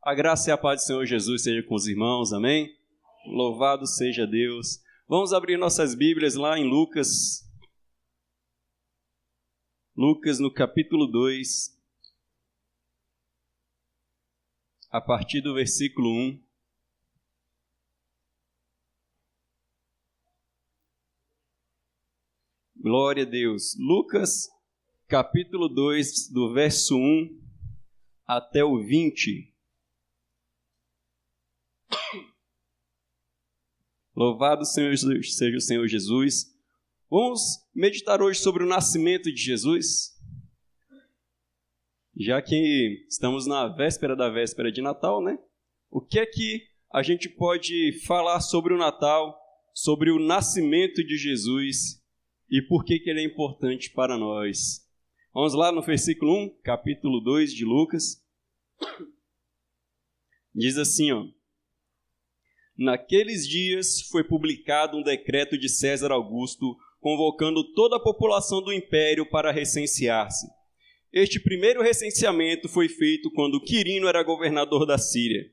A graça e a paz do Senhor Jesus seja com os irmãos, amém? Louvado seja Deus. Vamos abrir nossas Bíblias lá em Lucas. Lucas no capítulo 2, a partir do versículo 1. Glória a Deus. Lucas, capítulo 2, do verso 1 até o 20. Louvado seja o Senhor Jesus. Vamos meditar hoje sobre o nascimento de Jesus. Já que estamos na véspera da véspera de Natal, né? O que é que a gente pode falar sobre o Natal, sobre o nascimento de Jesus e por que ele é importante para nós? Vamos lá no versículo 1, capítulo 2 de Lucas. Diz assim, ó. Naqueles dias foi publicado um decreto de César Augusto, convocando toda a população do império para recensear-se. Este primeiro recenseamento foi feito quando Quirino era governador da Síria.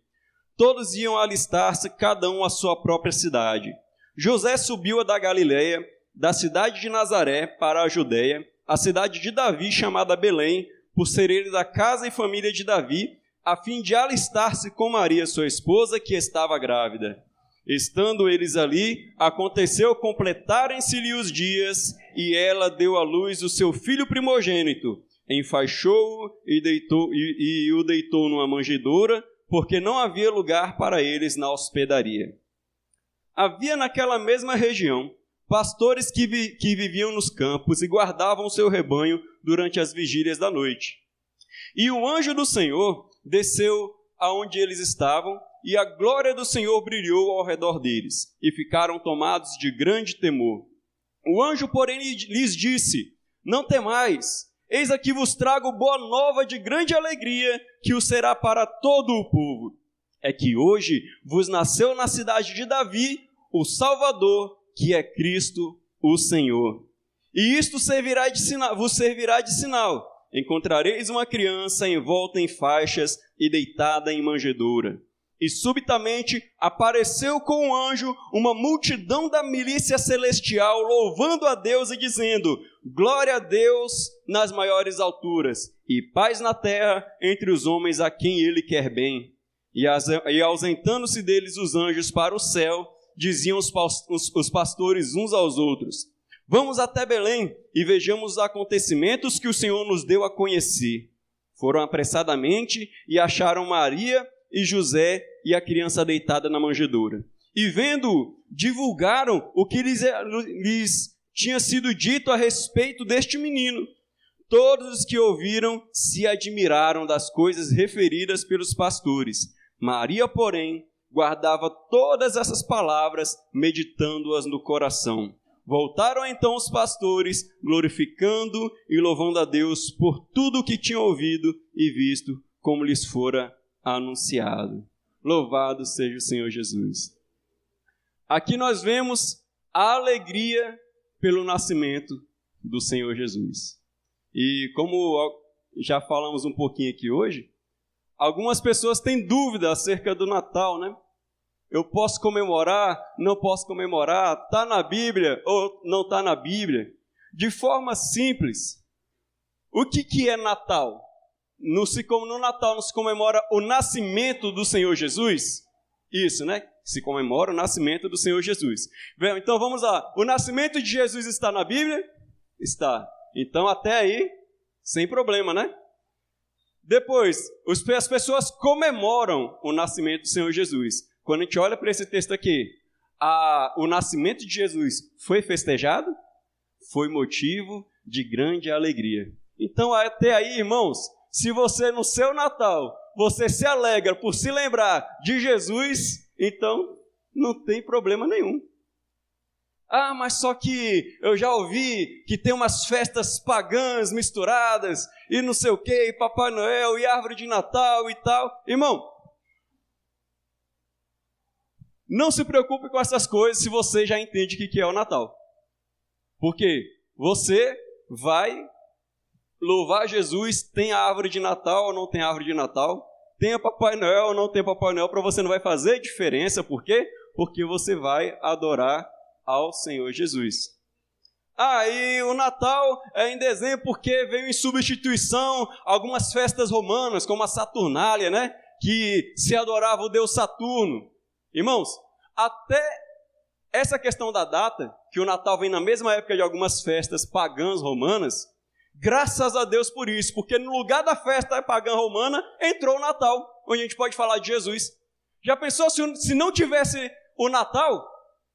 Todos iam alistar-se, cada um à sua própria cidade. José subiu da Galiléia, da cidade de Nazaré para a Judéia, a cidade de Davi, chamada Belém, por ser ele da casa e família de Davi, a fim de alistar-se com Maria, sua esposa, que estava grávida. Estando eles ali, aconteceu completarem-se-lhe os dias, e ela deu à luz o seu filho primogênito. Enfaixou-o e o deitou numa manjedoura, porque não havia lugar para eles na hospedaria. Havia naquela mesma região pastores que viviam nos campos e guardavam o seu rebanho durante as vigílias da noite. E o anjo do Senhor desceu aonde eles estavam, e a glória do Senhor brilhou ao redor deles, e ficaram tomados de grande temor. O anjo, porém, lhes disse: Não temais, eis aqui vos trago boa nova de grande alegria, que o será para todo o povo. É que hoje vos nasceu na cidade de Davi o Salvador, que é Cristo o Senhor. E isto vos servirá de sinal. Encontrareis uma criança envolta em faixas e deitada em manjedoura. E subitamente apareceu com o anjo uma multidão da milícia celestial, louvando a Deus e dizendo: Glória a Deus nas maiores alturas, e paz na terra entre os homens a quem ele quer bem. E ausentando-se deles os anjos para o céu, diziam os pastores uns aos outros: Vamos até Belém e vejamos os acontecimentos que o Senhor nos deu a conhecer. Foram apressadamente e acharam Maria e José e a criança deitada na manjedoura. E vendo, divulgaram o que lhes tinha sido dito a respeito deste menino. Todos os que ouviram se admiraram das coisas referidas pelos pastores. Maria, porém, guardava todas essas palavras, meditando-as no coração. Voltaram então os pastores, glorificando e louvando a Deus por tudo o que tinham ouvido e visto, como lhes fora anunciado. Louvado seja o Senhor Jesus. Aqui nós vemos a alegria pelo nascimento do Senhor Jesus. E como já falamos um pouquinho aqui hoje, algumas pessoas têm dúvida acerca do Natal, né? Eu posso comemorar, não posso comemorar, está na Bíblia ou não está na Bíblia? De forma simples, o que é Natal? Como no Natal não se comemora o nascimento do Senhor Jesus? Isso, né? Se comemora o nascimento do Senhor Jesus. Então vamos lá. O nascimento de Jesus está na Bíblia? Está. Então até aí, sem problema, né? Depois, as pessoas comemoram o nascimento do Senhor Jesus. Quando a gente olha para esse texto aqui, o nascimento de Jesus foi festejado? Foi motivo de grande alegria. Então, até aí, irmãos, se você no seu Natal, você se alegra por se lembrar de Jesus, então não tem problema nenhum. Ah, mas só que eu já ouvi que tem umas festas pagãs misturadas, e não sei o quê, e Papai Noel, e árvore de Natal e tal. Irmão, não se preocupe com essas coisas se você já entende o que é o Natal. Porque você vai louvar Jesus, tem a árvore de Natal ou não tem árvore de Natal, tenha Papai Noel ou não tenha Papai Noel, para você não vai fazer diferença. Por quê? Porque você vai adorar ao Senhor Jesus. E o Natal é em dezembro porque veio em substituição algumas festas romanas, como a Saturnália, né? Que se adorava o deus Saturno. Irmãos, até essa questão da data, que o Natal vem na mesma época de algumas festas pagãs romanas, graças a Deus por isso, porque no lugar da festa pagã romana, entrou o Natal, onde a gente pode falar de Jesus. Já pensou se não tivesse o Natal,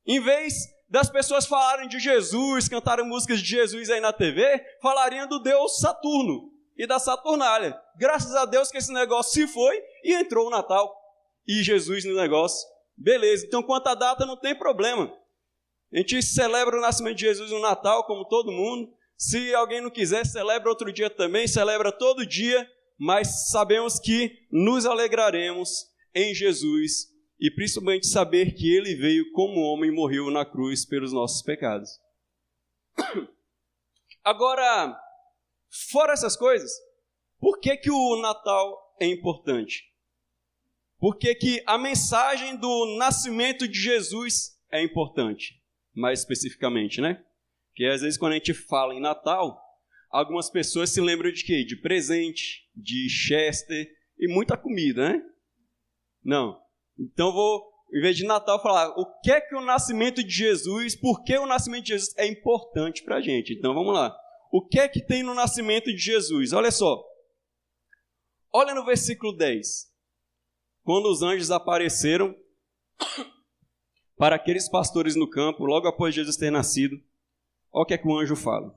em vez das pessoas falarem de Jesus, cantarem músicas de Jesus aí na TV, falariam do deus Saturno e da Saturnália. Graças a Deus que esse negócio se foi e entrou o Natal. E Jesus no negócio. Beleza, então quanto à data não tem problema. A gente celebra o nascimento de Jesus no Natal, como todo mundo. Se alguém não quiser, celebra outro dia também, celebra todo dia, mas sabemos que nos alegraremos em Jesus e principalmente saber que Ele veio como homem e morreu na cruz pelos nossos pecados. Agora, fora essas coisas, por que o Natal é importante? Por que a mensagem do nascimento de Jesus é importante? Mais especificamente, né? Porque às vezes quando a gente fala em Natal, algumas pessoas se lembram de quê? De presente, de Chester e muita comida, né? Não. Então vou, em vez de Natal, falar o que é que o nascimento de Jesus, por que o nascimento de Jesus é importante para a gente. Então vamos lá. O que é que tem no nascimento de Jesus? Olha só. Olha no versículo 10. Quando os anjos apareceram para aqueles pastores no campo, logo após Jesus ter nascido, olha o que é que o anjo fala.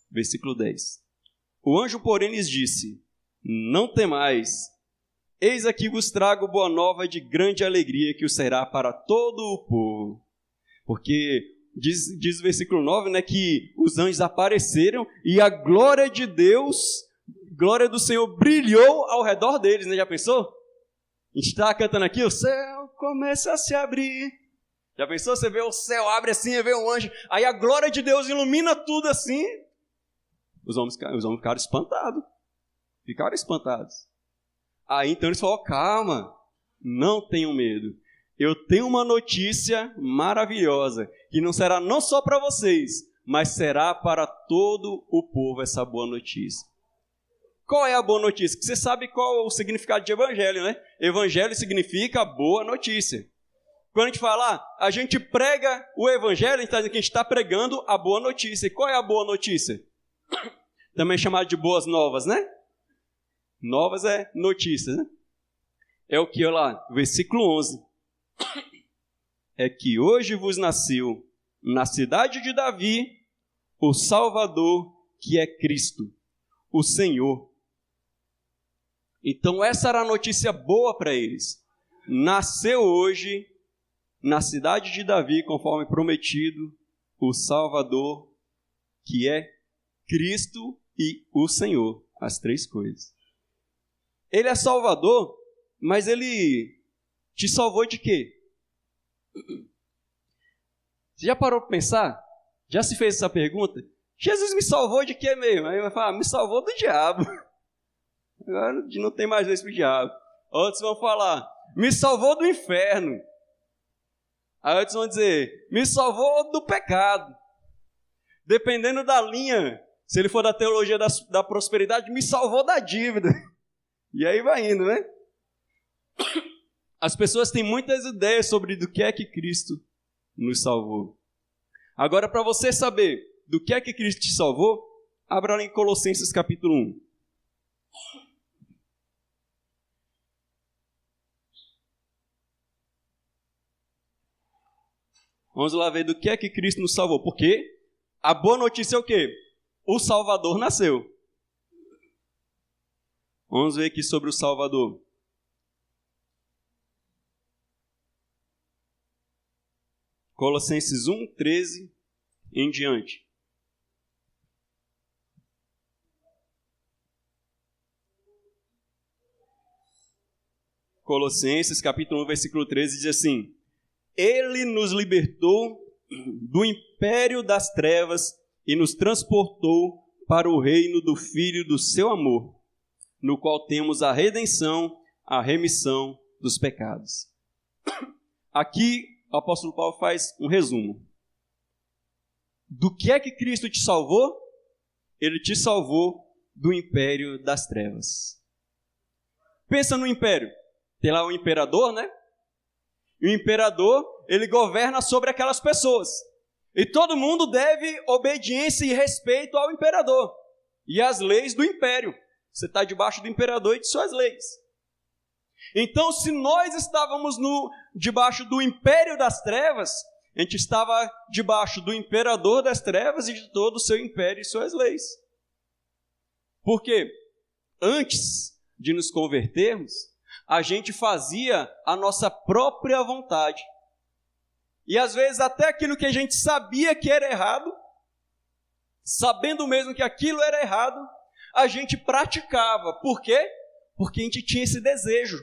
Versículo 10. O anjo, porém, lhes disse: não temais, eis aqui vos trago boa nova de grande alegria, que o será para todo o povo. Porque diz o versículo 9, né, que os anjos apareceram e a glória de Deus, glória do Senhor, brilhou ao redor deles, né? Já pensou? A gente está cantando aqui, o céu começa a se abrir. Já pensou? Você vê o céu, abre assim, vê um anjo, aí a glória de Deus ilumina tudo assim. Os homens ficaram espantados. Ficaram espantados. Aí então eles falaram: calma, não tenham medo. Eu tenho uma notícia maravilhosa, que não será não só para vocês, mas será para todo o povo essa boa notícia. Qual é a boa notícia? Que você sabe qual é o significado de evangelho, né? Evangelho significa boa notícia. Quando a gente fala, a gente prega o evangelho, a gente está dizendo que a gente está pregando a boa notícia. E qual é a boa notícia? Também chamado de boas novas, né? Novas é notícias, né? É o que, olha lá, versículo 11. É que hoje vos nasceu na cidade de Davi o Salvador, que é Cristo, o Senhor. Então essa era a notícia boa para eles. Nasceu hoje, na cidade de Davi, conforme prometido, o Salvador, que é Cristo e o Senhor. As três coisas. Ele é Salvador, mas Ele te salvou de quê? Você já parou para pensar? Já se fez essa pergunta? Jesus me salvou de quê mesmo? Aí vai falar: me salvou do diabo. Agora não tem mais vez para o diabo. Outros vão falar: me salvou do inferno. Aí outros vão dizer: me salvou do pecado. Dependendo da linha, se ele for da teologia da prosperidade, me salvou da dívida. E aí vai indo, né? As pessoas têm muitas ideias sobre do que é que Cristo nos salvou. Agora, para você saber do que é que Cristo te salvou, abra lá em Colossenses capítulo 1. Vamos lá ver do que é que Cristo nos salvou. Porque a boa notícia é o quê? O Salvador nasceu. Vamos ver aqui sobre o Salvador. Colossenses 1, 13 em diante. Colossenses capítulo 1, versículo 13 diz assim: Ele nos libertou do império das trevas e nos transportou para o reino do Filho do seu amor, no qual temos a redenção, a remissão dos pecados. Aqui o apóstolo Paulo faz um resumo. Do que é que Cristo te salvou? Ele te salvou do império das trevas. Pensa no império. Tem lá o imperador, né? E o imperador, ele governa sobre aquelas pessoas. E todo mundo deve obediência e respeito ao imperador e às leis do império. Você está debaixo do imperador e de suas leis. Então, se nós estávamos debaixo do império das trevas, a gente estava debaixo do imperador das trevas e de todo o seu império e suas leis. Porque antes de nos convertermos, a gente fazia a nossa própria vontade. E às vezes até aquilo que a gente sabia que era errado, sabendo mesmo que aquilo era errado, a gente praticava. Por quê? Porque a gente tinha esse desejo.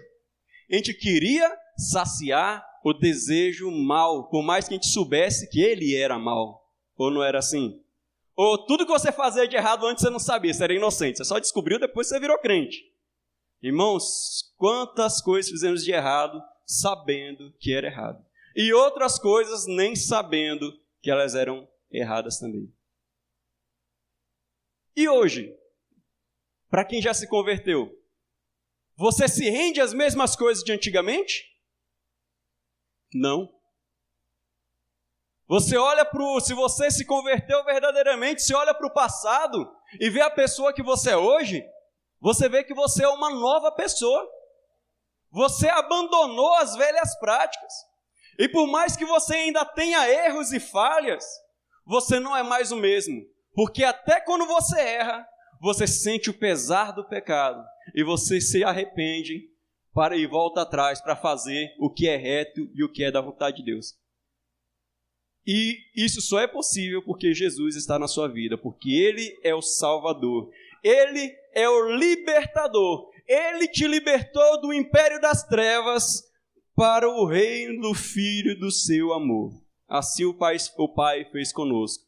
A gente queria saciar o desejo mal, por mais que a gente soubesse que ele era mal. Ou não era assim? Ou tudo que você fazia de errado antes você não sabia, você era inocente. Você só descobriu depois que você virou crente. Irmãos, quantas coisas fizemos de errado sabendo que era errado. E outras coisas nem sabendo que elas eram erradas também. E hoje, para quem já se converteu, você se rende às mesmas coisas de antigamente? Não. Você olha se você se converteu verdadeiramente, você olha para o passado e vê a pessoa que você é hoje, você vê que você é uma nova pessoa. Você abandonou as velhas práticas. E por mais que você ainda tenha erros e falhas, você não é mais o mesmo. Porque até quando você erra, você sente o pesar do pecado. E você se arrepende e volta atrás para fazer o que é reto e o que é da vontade de Deus. E isso só é possível porque Jesus está na sua vida. Porque Ele é o Salvador. Ele é o libertador. Ele te libertou do império das trevas para o reino do Filho do seu amor. Assim o Pai fez conosco.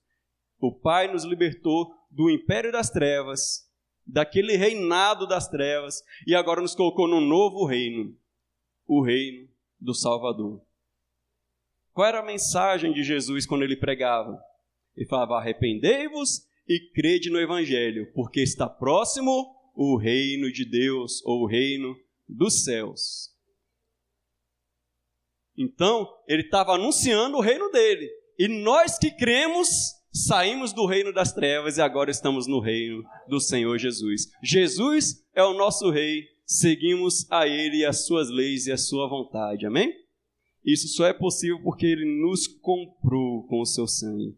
O Pai nos libertou do império das trevas, daquele reinado das trevas, e agora nos colocou num novo reino, o reino do Salvador. Qual era a mensagem de Jesus quando ele pregava? Ele falava: arrependei-vos e crede no Evangelho, porque está próximo o reino de Deus, ou o reino dos céus. Então, ele estava anunciando o reino dele. E nós que cremos, saímos do reino das trevas e agora estamos no reino do Senhor Jesus. Jesus é o nosso rei, seguimos a ele e as suas leis e a sua vontade. Amém? Isso só é possível porque ele nos comprou com o seu sangue.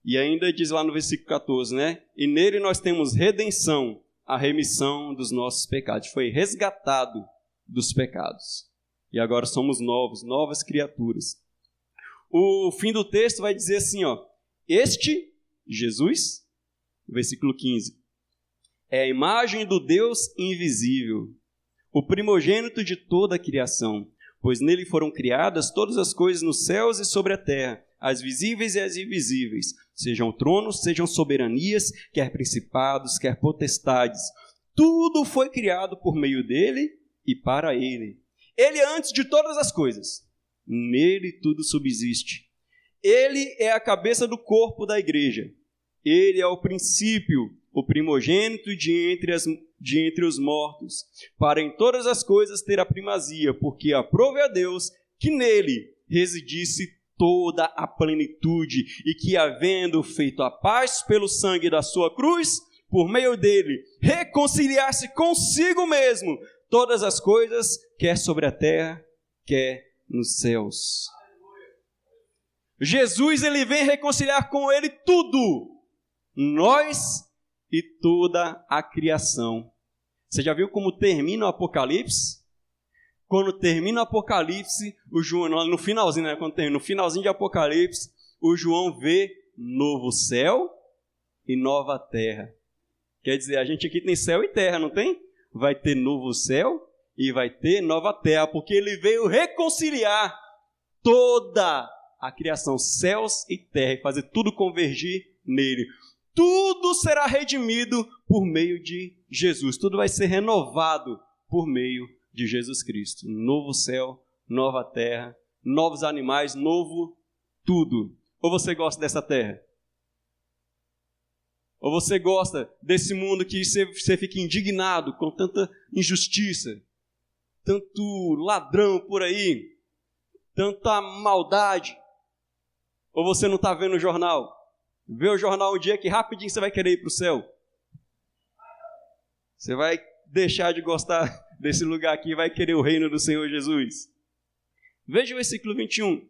E ainda diz lá no versículo 14, né? E nele nós temos redenção, a remissão dos nossos pecados. Foi resgatado dos pecados. E agora somos novas criaturas. O fim do texto vai dizer assim, ó. Este, Jesus, versículo 15, é a imagem do Deus invisível, o primogênito de toda a criação, pois nele foram criadas todas as coisas nos céus e sobre a terra, as visíveis e as invisíveis, sejam tronos, sejam soberanias, quer principados, quer potestades. Tudo foi criado por meio dele e para ele. Ele é antes de todas as coisas. Nele tudo subsiste. Ele é a cabeça do corpo da igreja. Ele é o princípio, o primogênito de entre os mortos, para em todas as coisas ter a primazia, porque aprove a Deus que nele residisse toda a plenitude, e que, havendo feito a paz pelo sangue da sua cruz, por meio dele, reconciliasse consigo mesmo todas as coisas, quer sobre a terra, quer nos céus. Jesus, ele vem reconciliar com ele tudo, nós e toda a criação. Você já viu como termina o Apocalipse? Quando termina o Apocalipse, o João, no finalzinho, né, no finalzinho de Apocalipse, o João vê novo céu e nova terra. Quer dizer, a gente aqui tem céu e terra, não tem? Vai ter novo céu e vai ter nova terra, porque ele veio reconciliar toda a criação, céus e terra, e fazer tudo convergir nele. tudo será redimido por meio de Jesus. Tudo vai ser renovado por meio de Jesus Cristo. Novo céu, nova terra, novos animais, novo tudo. Ou você gosta dessa terra? Ou você gosta desse mundo que você fica indignado com tanta injustiça, tanto ladrão por aí, tanta maldade? Ou você não está vendo o jornal? Vê o jornal um dia que rapidinho você vai querer ir para o céu. Você vai deixar de gostar desse lugar aqui e vai querer o reino do Senhor Jesus. Veja o versículo 21.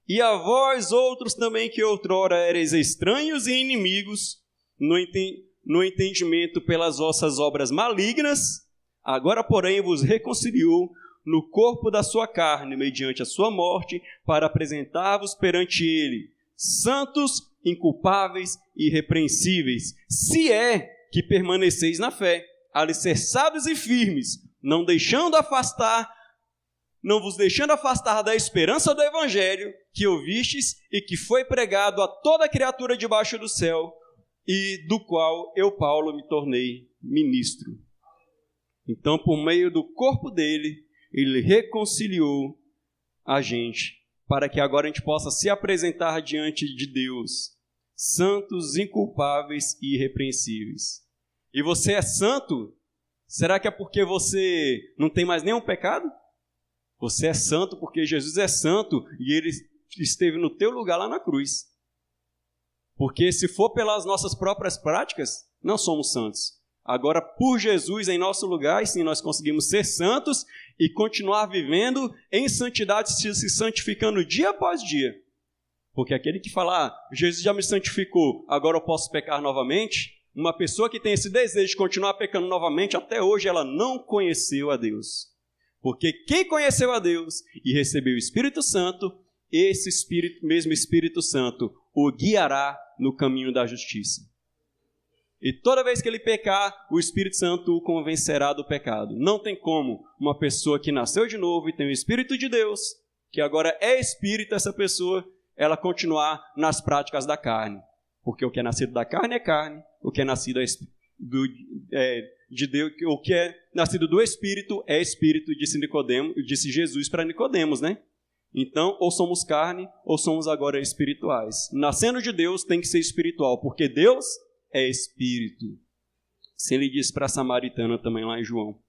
E a vós outros também que outrora erais estranhos e inimigos no entendimento pelas vossas obras malignas, agora porém vos reconciliou no corpo da sua carne, mediante a sua morte, para apresentar-vos perante ele, santos, inculpáveis e irrepreensíveis, se é que permaneceis na fé, alicerçados e firmes, não vos deixando afastar da esperança do evangelho que ouvistes e que foi pregado a toda criatura debaixo do céu, e do qual eu, Paulo, me tornei ministro. Então, por meio do corpo dele, ele reconciliou a gente, para que agora a gente possa se apresentar diante de Deus, santos, inculpáveis e irrepreensíveis. E você é santo? Será que é porque você não tem mais nenhum pecado? Você é santo porque Jesus é santo e ele esteve no teu lugar lá na cruz. Porque se for pelas nossas próprias práticas, não somos santos. Agora, por Jesus em nosso lugar, sim, nós conseguimos ser santos e continuar vivendo em santidade, se santificando dia após dia. Porque aquele que fala, Jesus já me santificou, agora eu posso pecar novamente, uma pessoa que tem esse desejo de continuar pecando novamente, até hoje ela não conheceu a Deus. Porque quem conheceu a Deus e recebeu o Espírito Santo, esse mesmo Espírito Santo o guiará no caminho da justiça. E toda vez que ele pecar, o Espírito Santo o convencerá do pecado. Não tem como uma pessoa que nasceu de novo e tem o Espírito de Deus, que agora é Espírito, essa pessoa, ela continuar nas práticas da carne. Porque o que é nascido da carne é carne, o que é nascido de Deus, o que é nascido do Espírito é Espírito, disse Jesus para Nicodemos, né? Então, ou somos carne, ou somos agora espirituais. Nascendo de Deus tem que ser espiritual, porque Deus é Espírito. Assim ele disse para a samaritana também lá em João.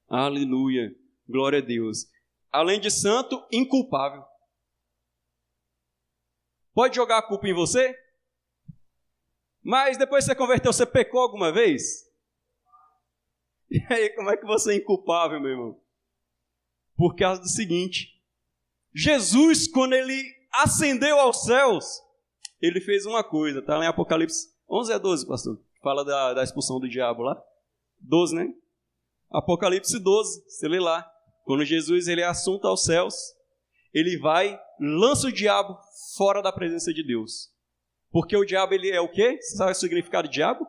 Aleluia, glória a Deus. Além de santo, inculpável. Pode jogar a culpa em você? Mas depois que você converteu, você pecou alguma vez? E aí, como é que você é inculpável, meu irmão? Por causa do seguinte: Jesus, quando ele ascendeu aos céus, ele fez uma coisa, está lá em Apocalipse 11 a 12, pastor. Fala da expulsão do diabo lá. 12, né? Apocalipse 12, você lê lá. Quando Jesus ele é assunto aos céus, ele vai, lança o diabo fora da presença de Deus. Porque o diabo ele é o quê? Você sabe o significado de diabo?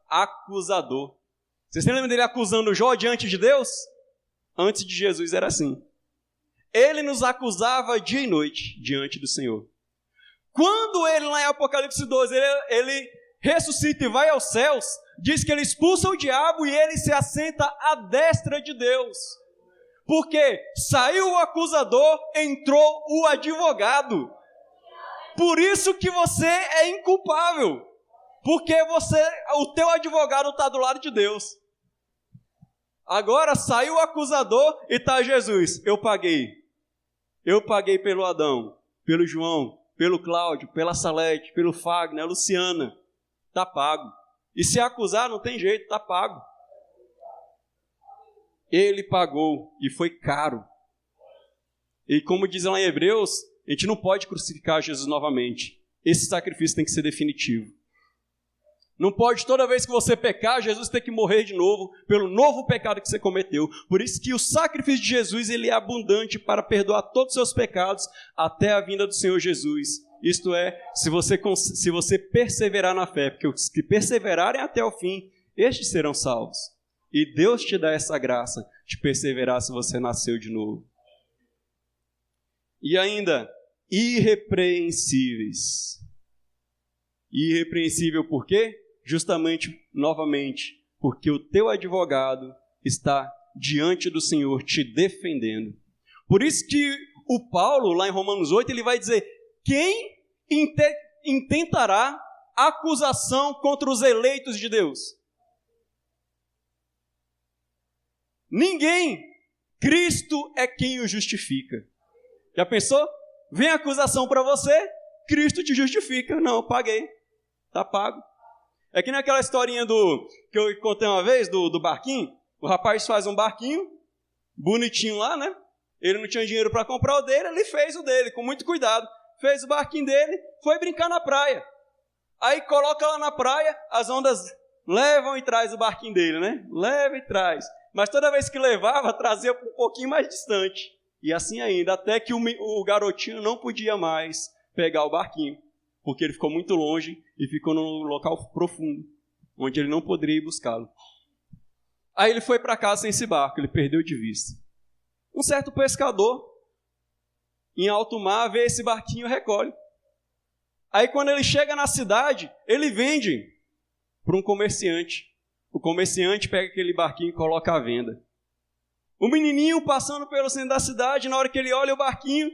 Acusador. Vocês se lembram dele acusando Jó diante de Deus? Antes de Jesus era assim. Ele nos acusava dia e noite diante do Senhor. Quando ele, lá em Apocalipse 12, ele ressuscita e vai aos céus, diz que ele expulsa o diabo e ele se assenta à destra de Deus. Porque saiu o acusador, entrou o advogado. Por isso que você é inculpável. Porque o teu advogado está do lado de Deus. Agora saiu o acusador e está Jesus. Eu paguei. Eu paguei pelo Adão, pelo João, pelo Cláudio, pela Salete, pelo Fagner, a Luciana. Está pago. E se acusar, não tem jeito, está pago. Ele pagou e foi caro. E como diz lá em Hebreus, a gente não pode crucificar Jesus novamente. Esse sacrifício tem que ser definitivo. Não pode toda vez que você pecar, Jesus ter que morrer de novo pelo novo pecado que você cometeu. Por isso que o sacrifício de Jesus ele é abundante para perdoar todos os seus pecados até a vinda do Senhor Jesus. Isto é, se você perseverar na fé, porque os que perseverarem até o fim, estes serão salvos. E Deus te dá essa graça de perseverar se você nasceu de novo. E ainda, irrepreensíveis. E irrepreensível por quê? Justamente, novamente, porque o teu advogado está diante do Senhor te defendendo. Por isso que o Paulo, lá em Romanos 8, ele vai dizer: quem intentará acusação contra os eleitos de Deus? Ninguém. Cristo é quem o justifica. Já pensou? Vem a acusação para você, Cristo te justifica. Não, eu paguei. Está pago. É que nem aquela historinha que eu contei uma vez, do barquinho. O rapaz faz um barquinho, bonitinho lá, né? Ele não tinha dinheiro para comprar o dele, ele fez o dele, com muito cuidado. Fez o barquinho dele, foi brincar na praia. Aí coloca lá na praia, as ondas levam e traz o barquinho dele, né? Leva e traz. Mas toda vez que levava, trazia um pouquinho mais distante. E assim ainda, até que o garotinho não podia mais pegar o barquinho, porque ele ficou muito longe e ficou num local profundo, onde ele não poderia ir buscá-lo. Aí ele foi para casa sem esse barco, ele perdeu de vista. Um certo pescador, em alto mar, vê esse barquinho e recolhe. Aí quando ele chega na cidade, ele vende para um comerciante. O comerciante pega aquele barquinho e coloca à venda. O menininho passando pelo centro da cidade, na hora que ele olha o barquinho,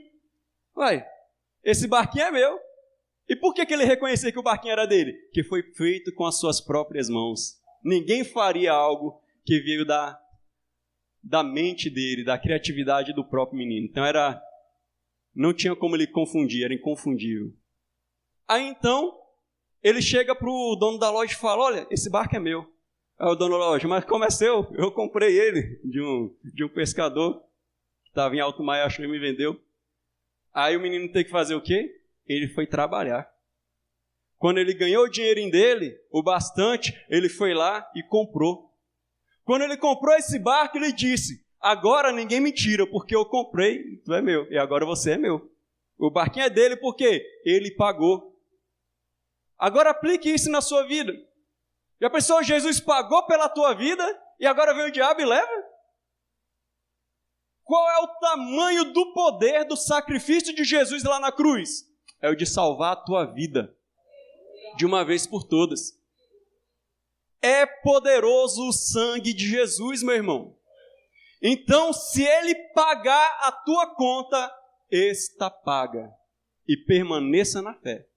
esse barquinho é meu. E por que ele reconheceu que o barquinho era dele? Que foi feito com as suas próprias mãos. Ninguém faria algo que veio da mente dele, da criatividade do próprio menino. Então não tinha como ele confundir, era inconfundível. Aí então, ele chega para o dono da loja e fala: olha, esse barco é meu. Aí o dono da loja: mas como é seu? Eu comprei ele de um pescador que estava em alto mar e achou e me vendeu. Aí o menino tem que fazer o quê? Ele foi trabalhar. Quando ele ganhou o dinheirinho dele, o bastante, ele foi lá e comprou. Quando ele comprou esse barco, ele disse: agora ninguém me tira, porque eu comprei, tu é meu, e agora você é meu. O barquinho é dele porque ele pagou. Agora aplique isso na sua vida. Já pensou, Jesus pagou pela tua vida e agora vem o diabo e leva? Qual é o tamanho do poder do sacrifício de Jesus lá na cruz? É o de salvar a tua vida, de uma vez por todas. É poderoso o sangue de Jesus, meu irmão. Então, se ele pagar a tua conta, está paga. E permaneça na fé.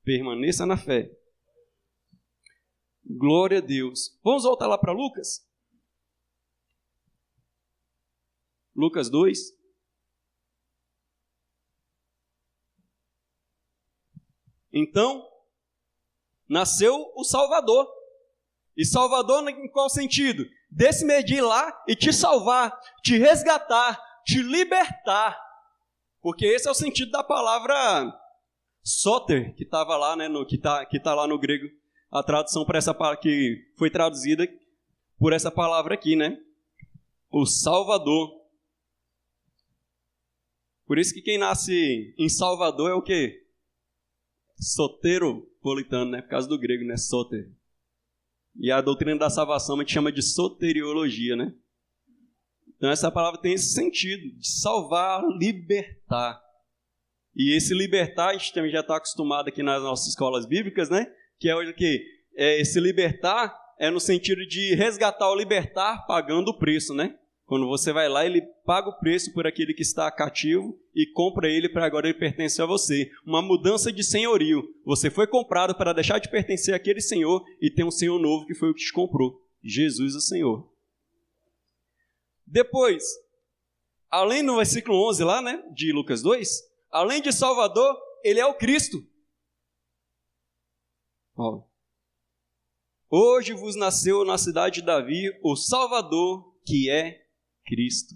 Permaneça na fé. Glória a Deus. Vamos voltar lá para Lucas? Lucas 2. Então, nasceu o Salvador. E Salvador em qual sentido? Desse medir lá e te salvar, te resgatar, te libertar. Porque esse é o sentido da palavra soter, que estava lá, né, que tá lá no grego. A tradução para essa palavra que foi traduzida por essa palavra aqui, né? O Salvador. Por isso que quem nasce em Salvador é o quê? Soteropolitano, né? Por causa do grego, né? Soter. E a doutrina da salvação a gente chama de soteriologia, né? Então essa palavra tem esse sentido, de salvar, libertar. E esse libertar, a gente também já está acostumado aqui nas nossas escolas bíblicas, né? Que é o que? Esse libertar é no sentido de resgatar ou libertar pagando o preço, né? Quando você vai lá, ele paga o preço por aquele que está cativo e compra ele para agora ele pertencer a você. Uma mudança de senhorio. Você foi comprado para deixar de pertencer àquele senhor e ter um senhor novo que foi o que te comprou. Jesus, o Senhor. Depois, além no versículo 11 lá, né, de Lucas 2, além de Salvador, ele é o Cristo. Hoje vos nasceu na cidade de Davi o Salvador, que é Cristo.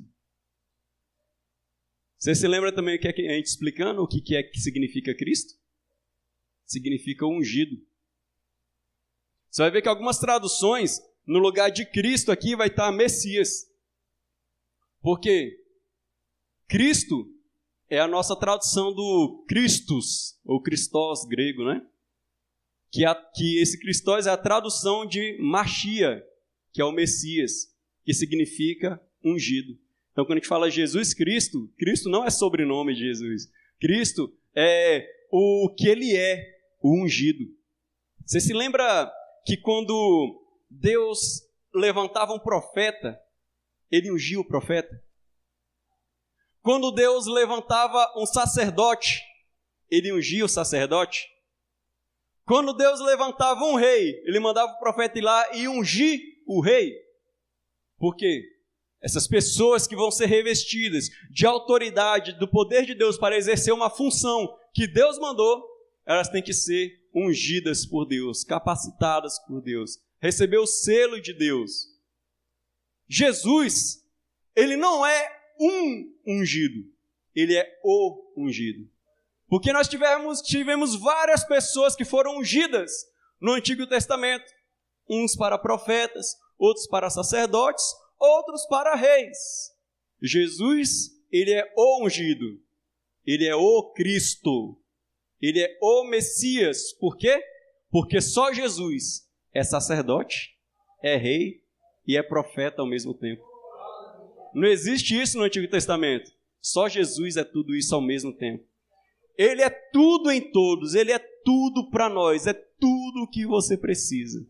Você se lembra também o que a gente explicando o que significa Cristo? Significa ungido. Você vai ver que algumas traduções, no lugar de Cristo aqui vai estar Messias. Porque Cristo é a nossa tradução do Christus, ou Christos grego, né? Que esse Christos é a tradução de Machia, que é o Messias, que significa ungido. Então, quando a gente fala Jesus Cristo, Cristo não é sobrenome de Jesus. Cristo é o que ele é, o ungido. Você se lembra que quando Deus levantava um profeta, ele ungia o profeta? Quando Deus levantava um sacerdote, ele ungia o sacerdote? Quando Deus levantava um rei, ele mandava o profeta ir lá e ungir o rei? Por quê? Essas pessoas que vão ser revestidas de autoridade, do poder de Deus para exercer uma função que Deus mandou, elas têm que ser ungidas por Deus, capacitadas por Deus, receber o selo de Deus. Jesus, ele não é um ungido, ele é o ungido. Porque nós tivemos várias pessoas que foram ungidas no Antigo Testamento, uns para profetas, outros para sacerdotes, outros para reis. Jesus, ele é o ungido, ele é o Cristo, ele é o Messias. Por quê? Porque só Jesus é sacerdote, é rei e é profeta ao mesmo tempo. Não existe isso no Antigo Testamento. Só Jesus é tudo isso ao mesmo tempo. Ele é tudo em todos, ele é tudo para nós, é tudo o que você precisa.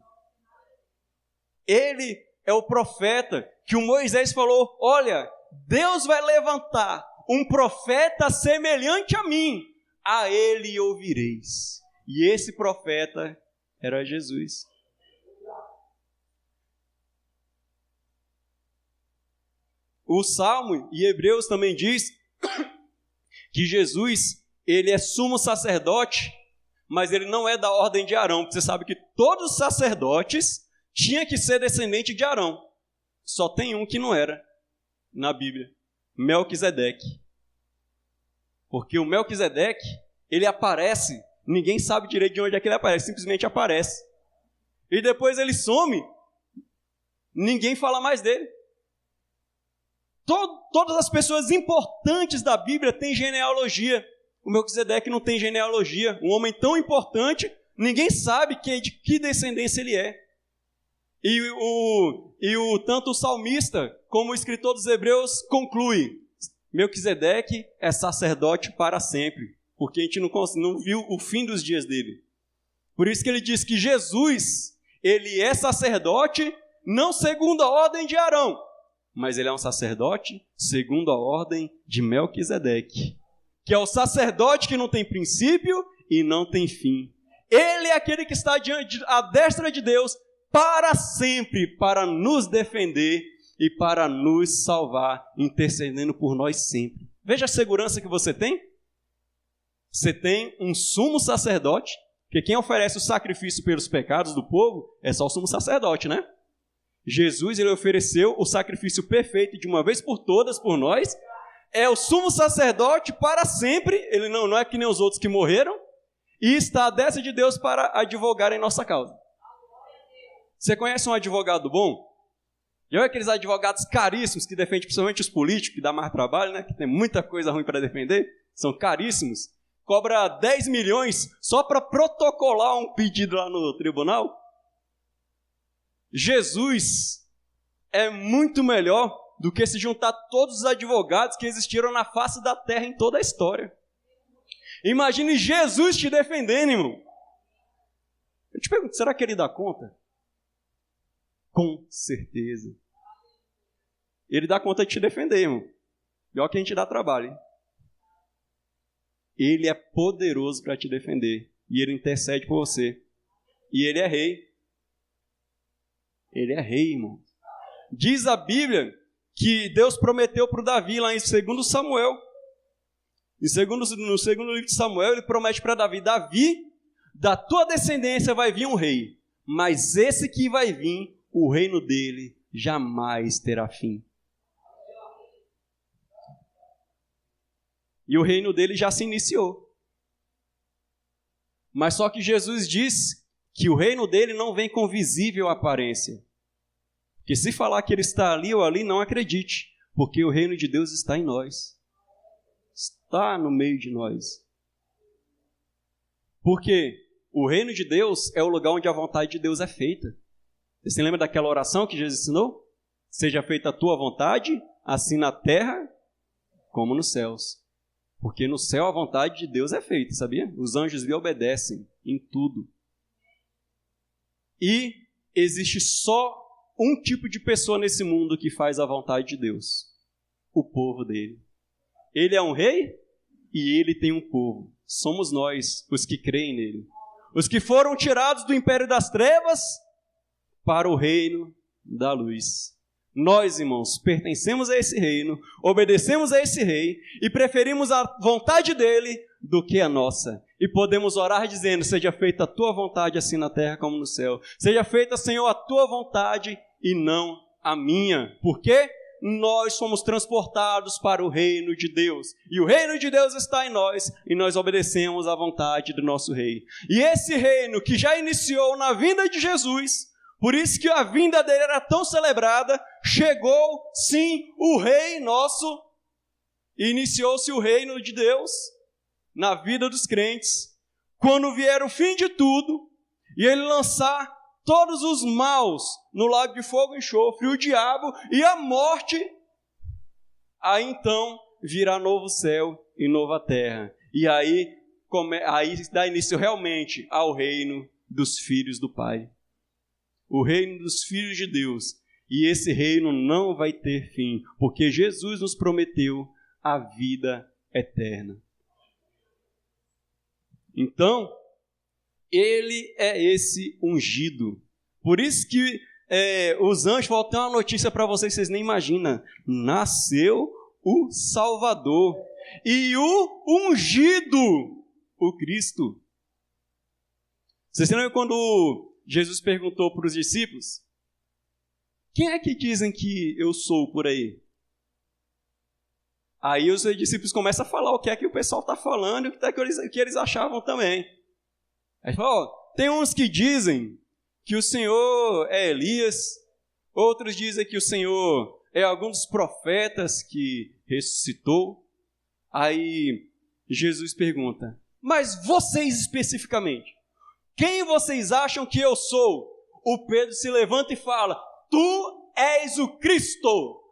Ele é o profeta que o Moisés falou: olha, Deus vai levantar um profeta semelhante a mim, a ele ouvireis. E esse profeta era Jesus. O Salmo e Hebreus também diz que Jesus, ele é sumo sacerdote, mas ele não é da ordem de Arão, porque você sabe que todos os sacerdotes tinham que ser descendente de Arão. Só tem um que não era na Bíblia, Melquisedeque. Porque o Melquisedeque, ele aparece, ninguém sabe direito de onde é que ele aparece, simplesmente aparece. E depois ele some, ninguém fala mais dele. Todas as pessoas importantes da Bíblia têm genealogia. O Melquisedeque não tem genealogia. Um homem tão importante, ninguém sabe de que descendência ele é. Tanto o salmista como o escritor dos Hebreus conclui: Melquisedeque é sacerdote para sempre, porque a gente não viu o fim dos dias dele. Por isso que ele diz que Jesus, ele é sacerdote não segundo a ordem de Arão, mas ele é um sacerdote segundo a ordem de Melquisedeque, que é o sacerdote que não tem princípio e não tem fim. Ele é aquele que está à destra de Deus para sempre, para nos defender e para nos salvar, intercedendo por nós sempre. Veja a segurança que você tem. Você tem um sumo sacerdote, porque quem oferece o sacrifício pelos pecados do povo é só o sumo sacerdote, né? Jesus, ele ofereceu o sacrifício perfeito de uma vez por todas por nós. É o sumo sacerdote para sempre. Ele não é que nem os outros que morreram. E está à destra de Deus para advogar em nossa causa. Você conhece um advogado bom? Já é aqueles advogados caríssimos que defendem principalmente os políticos, que dá mais trabalho, né? Que tem muita coisa ruim para defender. São caríssimos. Cobra 10 milhões só para protocolar um pedido lá no tribunal. Jesus é muito melhor do que se juntar todos os advogados que existiram na face da terra em toda a história. Imagine Jesus te defendendo, irmão. Eu te pergunto, será que ele dá conta? Com certeza. Ele dá conta de te defender, irmão. Pior que a gente dá trabalho, hein? Ele é poderoso para te defender. E ele intercede por você. E ele é rei. Ele é rei, irmão. Diz a Bíblia que Deus prometeu para o Davi, lá em 2 Samuel. No segundo livro de Samuel, ele promete para Davi: Davi, da tua descendência vai vir um rei, mas esse que vai vir, o reino dele jamais terá fim. E o reino dele já se iniciou. Mas só que Jesus diz que o reino dele não vem com visível aparência. Porque se falar que ele está ali ou ali, não acredite, porque o reino de Deus está em nós. Está no meio de nós. Porque o reino de Deus é o lugar onde a vontade de Deus é feita. Você se lembra daquela oração que Jesus ensinou? Seja feita a tua vontade, assim na terra como nos céus. Porque no céu a vontade de Deus é feita, sabia? Os anjos lhe obedecem em tudo. E existe só um tipo de pessoa nesse mundo que faz a vontade de Deus: o povo dele. Ele é um rei e ele tem um povo. Somos nós, os que creem nele. Os que foram tirados do império das trevas para o reino da luz. Nós, irmãos, pertencemos a esse reino, obedecemos a esse rei e preferimos a vontade dele do que a nossa. E podemos orar dizendo: seja feita a tua vontade assim na terra como no céu. Seja feita, Senhor, a tua vontade e não a minha. Por quê? Nós somos transportados para o reino de Deus. E o reino de Deus está em nós e nós obedecemos à vontade do nosso rei. E esse reino que já iniciou na vinda de Jesus, por isso que a vinda dele era tão celebrada, chegou sim o rei nosso, e iniciou-se o reino de Deus na vida dos crentes, quando vier o fim de tudo, e ele lançar todos os maus no lago de fogo e enxofre, o diabo e a morte, aí então virá novo céu e nova terra. E aí dá início realmente ao reino dos filhos do Pai. O reino dos filhos de Deus. E esse reino não vai ter fim, porque Jesus nos prometeu a vida eterna. Então, ele é esse ungido. Por isso que os anjos falam: tem uma notícia para vocês, vocês nem imaginam. Nasceu o Salvador e o ungido, o Cristo. Vocês lembram quando Jesus perguntou para os discípulos: quem é que dizem que eu sou por aí? Aí os discípulos começam a falar o que é que o pessoal está falando e o que eles achavam também. Aí falam: tem uns que dizem que o Senhor é Elias, outros dizem que o Senhor é algum dos profetas que ressuscitou. Aí Jesus pergunta: mas vocês especificamente, quem vocês acham que eu sou? O Pedro se levanta e fala: tu és o Cristo,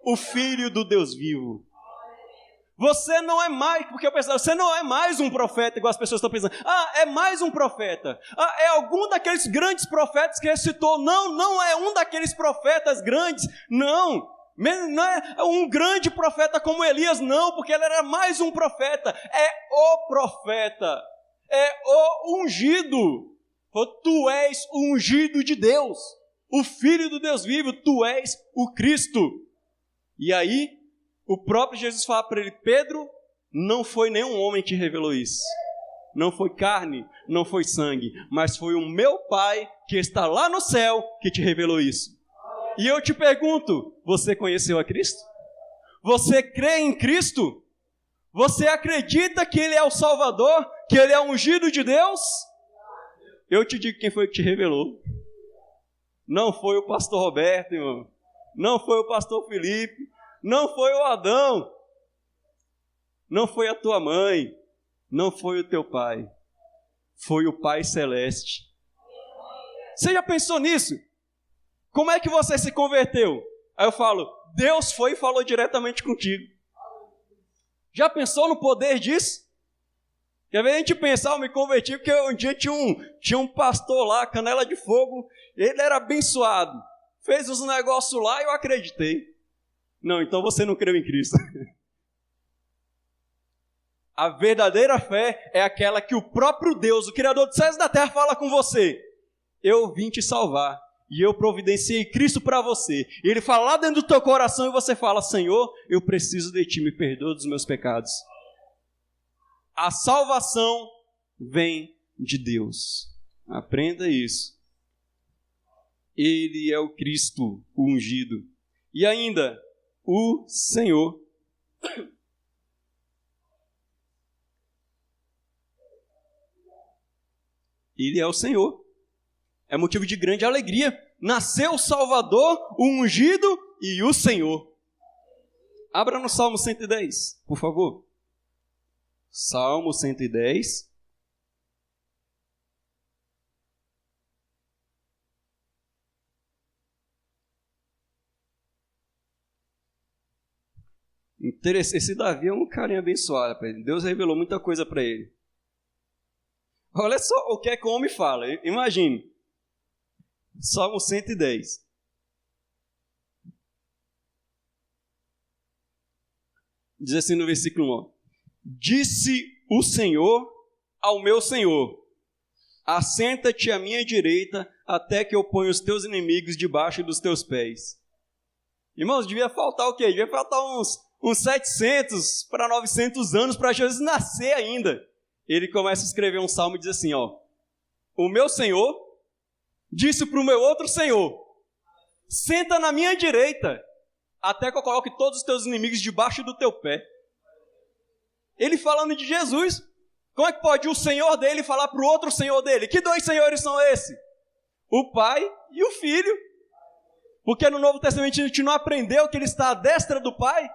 o Filho do Deus vivo. Você não é mais, porque eu pensava, você não é mais um profeta, igual as pessoas estão pensando. É mais um profeta. É algum daqueles grandes profetas que ressuscitou. Não é um daqueles profetas grandes. Não é um grande profeta como Elias, não, porque ele era mais um profeta. É o profeta. É o ungido. Tu és o ungido de Deus, o Filho do Deus vivo, tu és o Cristo. E aí, o próprio Jesus fala para ele: Pedro, não foi nenhum homem que te revelou isso. Não foi carne, não foi sangue, mas foi o meu Pai que está lá no céu que te revelou isso. E eu te pergunto: você conheceu a Cristo? Você crê em Cristo? Você acredita que Ele é o Salvador? Que Ele é o ungido de Deus? Eu te digo quem foi que te revelou. Não foi o pastor Roberto, irmão. Não foi o pastor Felipe. Não foi o Adão. Não foi a tua mãe. Não foi o teu pai. Foi o Pai Celeste. Você já pensou nisso? Como é que você se converteu? Aí eu falo: Deus foi e falou diretamente contigo. Já pensou no poder disso? Quer ver a gente pensar: eu me converti porque um dia tinha um pastor lá, Canela de Fogo, ele era abençoado, fez uns negócios lá e eu acreditei. Não, então você não creu em Cristo. A verdadeira fé é aquela que o próprio Deus, o Criador dos céus e da terra, fala com você: eu vim te salvar e eu providenciei Cristo para você. E Ele fala lá dentro do teu coração e você fala: Senhor, eu preciso de Ti, me perdoa dos meus pecados. A salvação vem de Deus. Aprenda isso. Ele é o Cristo, o ungido. E ainda, o Senhor. Ele é o Senhor. É motivo de grande alegria. Nasceu o Salvador, o ungido e o Senhor. Abra no Salmo 110, por favor. Salmo 110. Esse Davi é um carinha abençoado. Deus revelou muita coisa para ele. Olha só o que é que o homem fala. Imagine. Salmo 110. Diz assim no versículo 1. Disse o Senhor ao meu Senhor: assenta-te à minha direita, até que eu ponha os teus inimigos debaixo dos teus pés. Irmãos, devia faltar o quê? Devia faltar uns 700 para 900 anos para Jesus nascer ainda. Ele começa a escrever um salmo e diz assim, ó: o meu Senhor disse para o meu outro Senhor: senta na minha direita, até que eu coloque todos os teus inimigos debaixo do teu pé. Ele falando de Jesus. Como é que pode o Senhor dele falar para o outro Senhor dele? Que dois senhores são esses? O Pai e o Filho. Porque no Novo Testamento a gente não aprendeu que ele está à destra do Pai.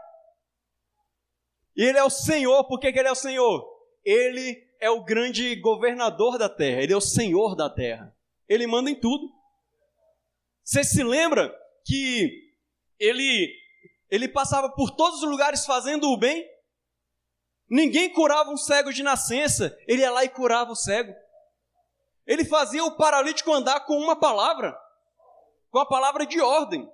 E ele é o Senhor. Por que que ele é o Senhor? Ele é o grande governador da terra. Ele é o Senhor da terra. Ele manda em tudo. Você se lembra que ele passava por todos os lugares fazendo o bem? Ninguém curava um cego de nascença, ele ia lá e curava o cego. Ele fazia o paralítico andar com uma palavra, com a palavra de ordem.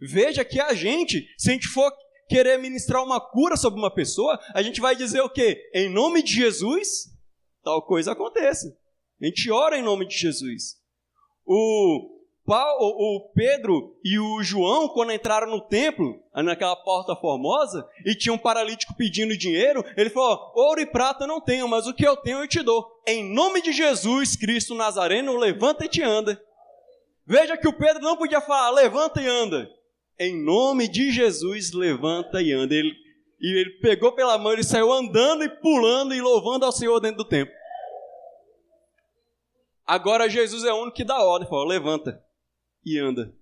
Veja que a gente, se a gente for querer ministrar uma cura sobre uma pessoa, a gente vai dizer o quê? Em nome de Jesus, tal coisa aconteça. A gente ora em nome de Jesus. O Pedro e o João, quando entraram no templo, naquela porta formosa, e tinha um paralítico pedindo dinheiro, ele falou: ouro e prata não tenho, mas o que eu tenho eu te dou. Em nome de Jesus Cristo Nazareno, levanta e te anda. Veja que o Pedro não podia falar: levanta e anda. Em nome de Jesus, levanta e anda. Ele pegou pela mão, ele saiu andando e pulando e louvando ao Senhor dentro do templo. Agora Jesus é o único que dá ordem, falou: levanta e anda.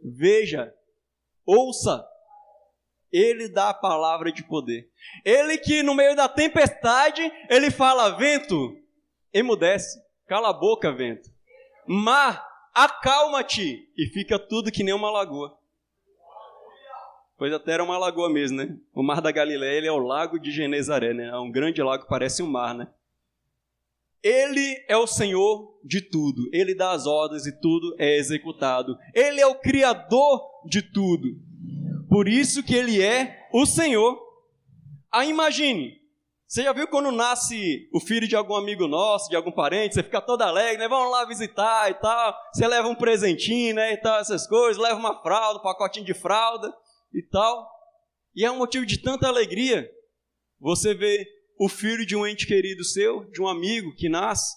Veja, ouça, ele dá a palavra de poder. Ele que no meio da tempestade, ele fala: vento, emudece, cala a boca, vento. Mar, acalma-te, e fica tudo que nem uma lagoa. Pois até era uma lagoa mesmo, né? O mar da Galileia, ele é o lago de Genezaré, né? É um grande lago, parece um mar, né? Ele é o Senhor de tudo. Ele dá as ordens e tudo é executado. Ele é o Criador de tudo. Por isso que Ele é o Senhor. Aí imagine, você já viu quando nasce o filho de algum amigo nosso, de algum parente, você fica todo alegre, né? Vamos lá visitar e tal. Você leva um presentinho, né? E tal, essas coisas. Leva uma fralda, um pacotinho de fralda e tal. E é um motivo de tanta alegria. Você vê o filho de um ente querido seu, de um amigo que nasce.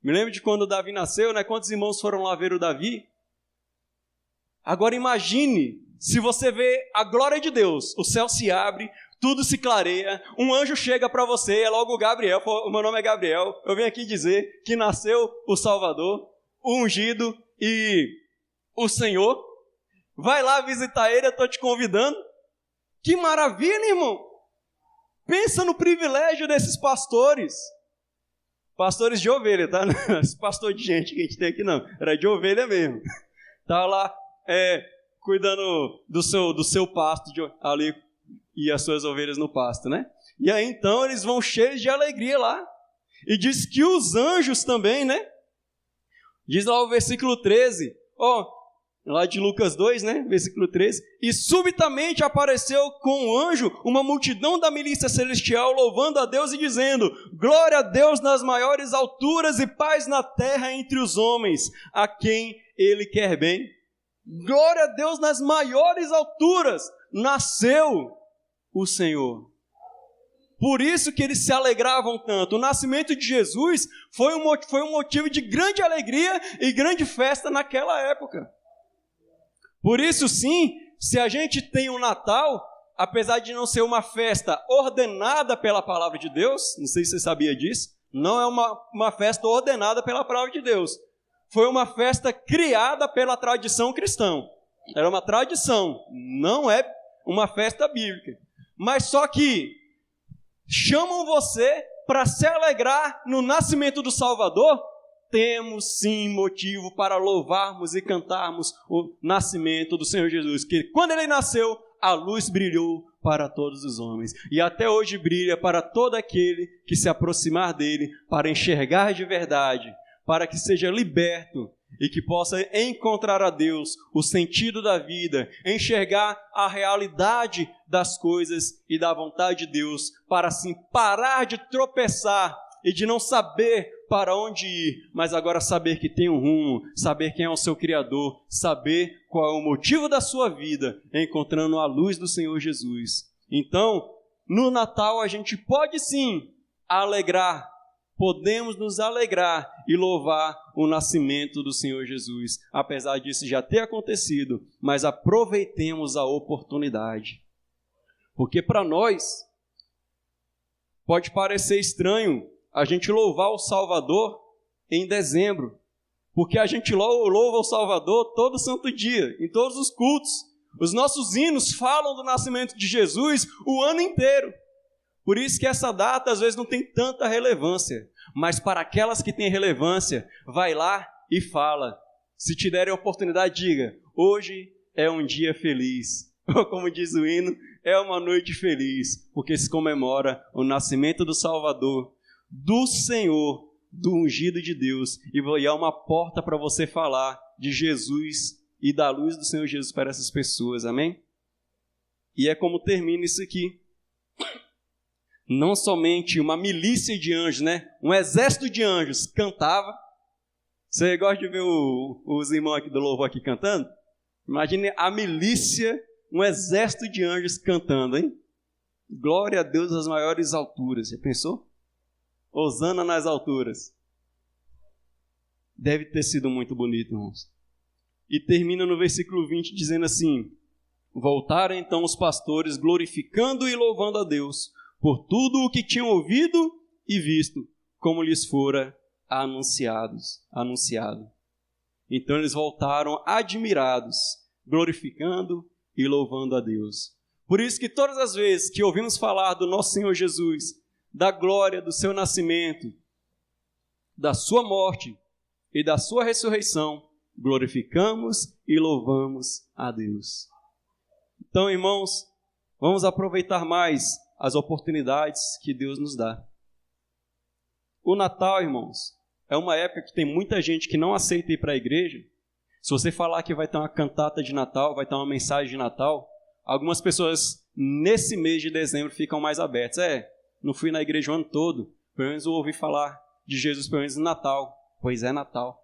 Me lembro de quando o Davi nasceu, né? Quantos irmãos foram lá ver o Davi? Agora imagine, se você vê a glória de Deus, o céu se abre, tudo se clareia, um anjo chega para você, é logo o Gabriel, o meu nome é Gabriel, eu venho aqui dizer que nasceu o Salvador, o ungido e o Senhor. Vai lá visitar ele, eu estou te convidando. Que maravilha, irmão! Pensa no privilégio desses pastores. Pastores de ovelha, tá? Esse pastor de gente que a gente tem aqui não. Era de ovelha mesmo. Estava lá cuidando do seu pasto ali e as suas ovelhas no pasto, né? E aí então eles vão cheios de alegria lá. E diz que os anjos também, né? Diz lá o versículo 13. Lá de Lucas 2, né? Versículo 13. E subitamente apareceu com o anjo uma multidão da milícia celestial, louvando a Deus e dizendo: glória a Deus nas maiores alturas e paz na terra entre os homens, a quem Ele quer bem. Glória a Deus nas maiores alturas. Nasceu o Senhor. Por isso que eles se alegravam tanto. O nascimento de Jesus foi um motivo de grande alegria e grande festa naquela época. Por isso, sim, se a gente tem um Natal, apesar de não ser uma festa ordenada pela palavra de Deus, não sei se você sabia disso, não é uma festa ordenada pela palavra de Deus. Foi uma festa criada pela tradição cristã. Era uma tradição, não é uma festa bíblica. Mas só que chamam você para se alegrar no nascimento do Salvador. Temos sim motivo para louvarmos e cantarmos o nascimento do Senhor Jesus, que quando Ele nasceu, a luz brilhou para todos os homens, e até hoje brilha para todo aquele que se aproximar dele, para enxergar de verdade, para que seja liberto e que possa encontrar a Deus, o sentido da vida, enxergar a realidade das coisas e da vontade de Deus, para assim parar de tropeçar e de não saber para onde ir, mas agora saber que tem um rumo, saber quem é o seu Criador, saber qual é o motivo da sua vida, encontrando a luz do Senhor Jesus. Então, no Natal a gente pode sim alegrar, podemos nos alegrar e louvar o nascimento do Senhor Jesus, apesar disso já ter acontecido, mas aproveitemos a oportunidade. Porque para nós pode parecer estranho a gente louvar o Salvador em dezembro, porque a gente louva o Salvador todo santo dia, em todos os cultos. Os nossos hinos falam do nascimento de Jesus o ano inteiro. Por isso que essa data às vezes não tem tanta relevância, mas para aquelas que têm relevância, vai lá e fala. Se te derem a oportunidade, diga: hoje é um dia feliz. Ou como diz o hino, é uma noite feliz, porque se comemora o nascimento do Salvador, do Senhor, do ungido de Deus, e é uma porta para você falar de Jesus e da luz do Senhor Jesus para essas pessoas, amém? E é como termina isso aqui. Não somente uma milícia de anjos, né? Um exército de anjos cantava. Você gosta de ver os irmãos aqui do louvor aqui cantando? Imagine a milícia, um exército de anjos cantando, hein? Glória a Deus nas maiores alturas. Já pensou? Hosana nas alturas. Deve ter sido muito bonito, irmãos. E termina no versículo 20 dizendo assim: voltaram então os pastores glorificando e louvando a Deus por tudo o que tinham ouvido e visto, como lhes fora anunciado. Então eles voltaram admirados, glorificando e louvando a Deus. Por isso que todas as vezes que ouvimos falar do nosso Senhor Jesus, da glória do seu nascimento, da sua morte e da sua ressurreição, glorificamos e louvamos a Deus. Então, irmãos, vamos aproveitar mais as oportunidades que Deus nos dá. O Natal, irmãos, é uma época que tem muita gente que não aceita ir para a igreja. Se você falar que vai ter uma cantata de Natal, vai ter uma mensagem de Natal, algumas pessoas nesse mês de dezembro ficam mais abertas. Não fui na igreja o ano todo, pelo menos eu ouvi falar de Jesus pelo menos no Natal. Pois é Natal.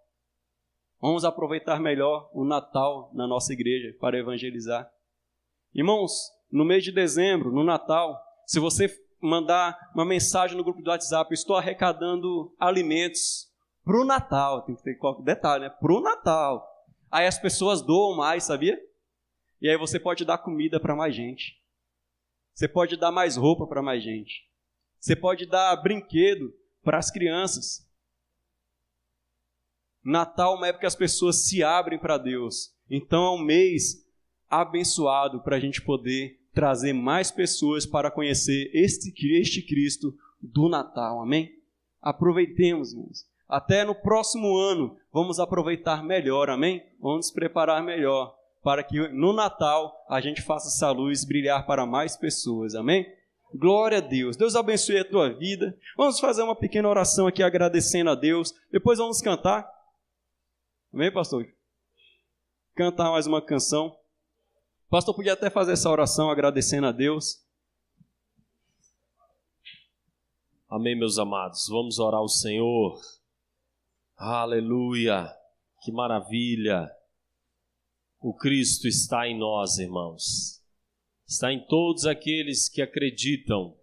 Vamos aproveitar melhor o Natal na nossa igreja para evangelizar. Irmãos, no mês de dezembro, no Natal, se você mandar uma mensagem no grupo do WhatsApp: estou arrecadando alimentos para o Natal, tem que ter qualquer detalhe, né? Para o Natal. Aí as pessoas doam mais, sabia? E aí você pode dar comida para mais gente. Você pode dar mais roupa para mais gente. Você pode dar brinquedo para as crianças. Natal é uma época que as pessoas se abrem para Deus. Então é um mês abençoado para a gente poder trazer mais pessoas para conhecer este Cristo do Natal, amém? Aproveitemos, irmãos. Até no próximo ano vamos aproveitar melhor, amém? Vamos nos preparar melhor para que no Natal a gente faça essa luz brilhar para mais pessoas, amém? Glória a Deus. Deus abençoe a tua vida. Vamos fazer uma pequena oração aqui agradecendo a Deus. Depois vamos cantar. Amém, pastor? Cantar mais uma canção. O pastor podia até fazer essa oração agradecendo a Deus. Amém, meus amados. Vamos orar ao Senhor. Aleluia. Que maravilha. O Cristo está em nós, irmãos. Está em todos aqueles que acreditam,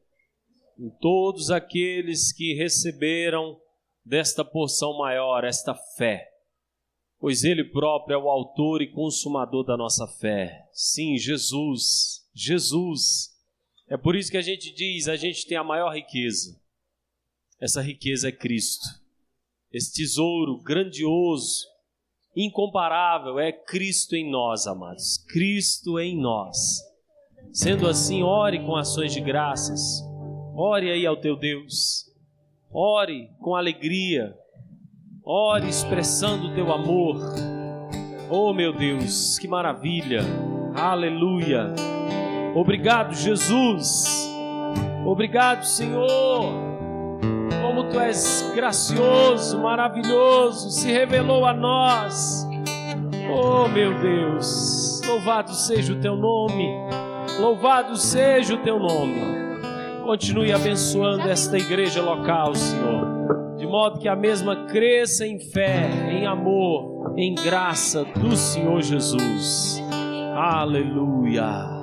em todos aqueles que receberam desta porção maior, esta fé. Pois Ele próprio é o autor e consumador da nossa fé. Sim, Jesus. É por isso que a gente diz, a gente tem a maior riqueza. Essa riqueza é Cristo. Esse tesouro grandioso, incomparável, é Cristo em nós, amados. Cristo em nós. Sendo assim, ore com ações de graças. Ore aí ao teu Deus. Ore com alegria. Ore expressando o teu amor. Oh, meu Deus, que maravilha. Aleluia. Obrigado, Jesus. Obrigado, Senhor. Como Tu és gracioso, maravilhoso, se revelou a nós. Oh, meu Deus, louvado seja o Teu nome, louvado seja o Teu nome. Continue abençoando esta igreja local, Senhor, de modo que a mesma cresça em fé, em amor, em graça do Senhor Jesus. Aleluia.